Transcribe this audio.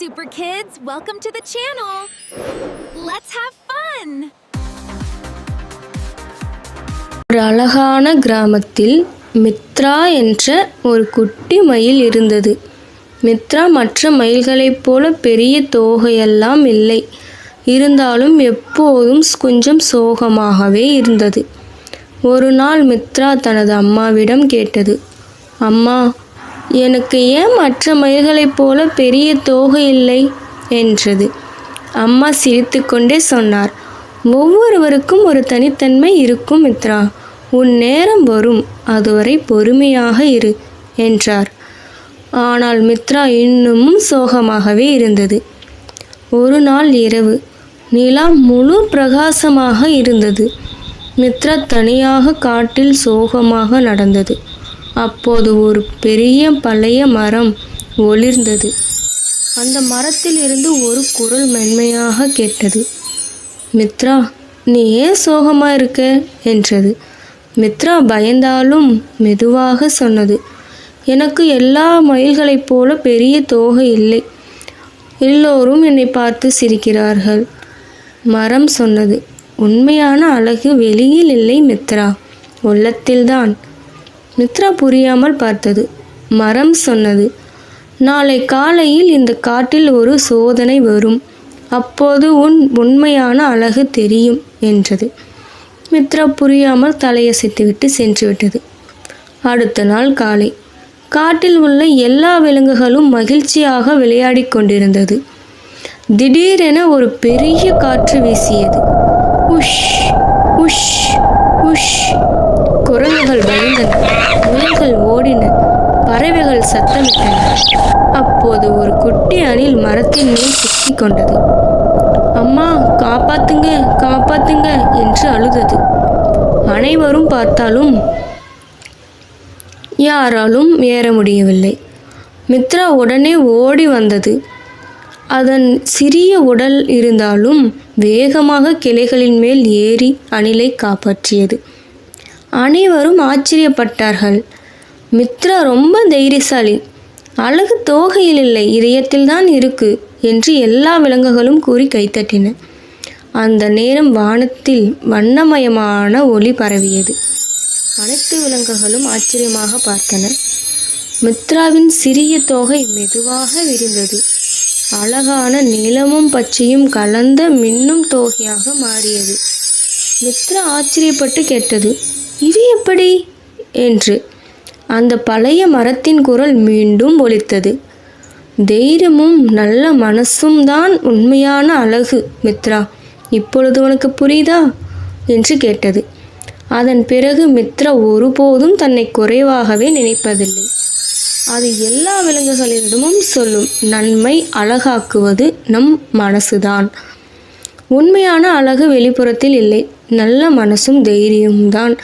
super kids, welcome to the channel. Let's have fun. ஒரு அழகான கிராமத்தில் மித்ரா என்ற ஒரு குட்டி மயில் இருந்தது. மித்ரா மற்ற மயில்களைப் போல பெரிய தோகையெல்லாம் இல்லை. இருந்தாலும் எப்போதும் கொஞ்சம் சோகமாகவே இருந்தது. ஒரு நாள் மித்ரா தனது அம்மாவிடம் கேட்டது, அம்மா, எனக்கு ஏன் மற்ற மயில்களைப் போல பெரிய தோகை இல்லை என்றது. அம்மா சிரித்துக்கொண்டே சொன்னார், ஒவ்வொருவருக்கும் ஒரு தனித்தன்மை இருக்கும் மித்ரா. உன் நேரம் வரும், அதுவரை பொறுமையாக இரு என்றார். ஆனால் மித்ரா இன்னமும் சோகமாகவே இருந்தது. ஒரு நாள் இரவு நிலா முழு பிரகாசமாக இருந்தது. மித்ரா தனியாக காட்டில் சோகமாக நடந்தது. அப்போது ஒரு பெரிய பழைய மரம் ஒளிர்ந்தது. அந்த மரத்தில் இருந்து ஒரு குரல் மென்மையாக கேட்டது, மித்ரா, நீ ஏன் சோகமாக இருக்க என்றது. மித்ரா பயந்தாலும் மெதுவாக சொன்னது, எனக்கு எல்லா மயில்களைப் போல பெரிய தோகை இல்லை. எல்லோரும் என்னை பார்த்து சிரிக்கிறார்கள். மரம் சொன்னது, உண்மையான அழகு வெளியில் இல்லை மித்ரா, உள்ளத்தில்தான். மித்ரா புரியாமல் பார்த்தது. மரம் சொன்னது, நாளை காலையில் இந்த காட்டில் ஒரு சோதனை வரும், அப்போது உன் உண்மையான அழகு தெரியும் என்றது. மித்ரா புரியாமல் தலையசைத்துவிட்டு சென்று விட்டது. அடுத்த நாள் காலை காட்டில் உள்ள எல்லா விலங்குகளும் மகிழ்ச்சியாக விளையாடி கொண்டிருந்தது. திடீரென ஒரு பெரிய காற்று வீசியது. உஷ் உஷ் உஷ். குரங்குகள் பயந்தன, முயல்கள் ஓடின, பறவைகள் சத்தமிட்டன. அப்போது ஒரு குட்டி அணில் மரத்தின் மேல் சிக்கிக் கொண்டது. அம்மா, காப்பாத்துங்க காப்பாத்துங்க என்று அழுதது. அனைவரும் பார்த்தாலும் யாராலும் ஏற முடியவில்லை. மித்ரா உடனே ஓடி வந்தது. அதன் சிறிய உடல் இருந்தாலும் வேகமாக கிளைகளின் மேல் ஏறி அணிலை காப்பாற்றியது. அனைவரும் ஆச்சரியப்பட்டார்கள். மித்ரா ரொம்ப தைரியசாலி, அழகு தோகையில் இல்லை, இதயத்தில் தான் இருக்கு என்று எல்லா விலங்குகளும் கூறி கைத்தட்டின. அந்த நேரம் வானத்தில் வண்ணமயமான ஒளி பரவியது. அனைத்து விலங்குகளும் ஆச்சரியமாக பார்த்தன. மித்ராவின் சிறிய தோகை மெதுவாக விரிந்தது. அழகான நீலமும் பச்சையும் கலந்த மின்னும் தோகையாக மாறியது. மித்ரா ஆச்சரியப்பட்டு கேட்டது, இது எப்படி என்று. அந்த பழைய மரத்தின் குரல் மீண்டும் ஒலித்தது, தைரியமும் நல்ல மனசும் தான் உண்மையான அழகு மித்ரா, இப்பொழுது உனக்கு புரியுதா என்று கேட்டது. அதன் பிறகு மித்ரா ஒருபோதும் தன்னை குறைவாகவே நினைப்பதில்லை. அது எல்லா விலங்குகளிடமும் சொல்லும், நன்மை அழகாக்குவது நம் மனசுதான். உண்மையான அழகு வெளிப்புறத்தில் இல்லை, நல்ல மனசும் தைரியம்தான்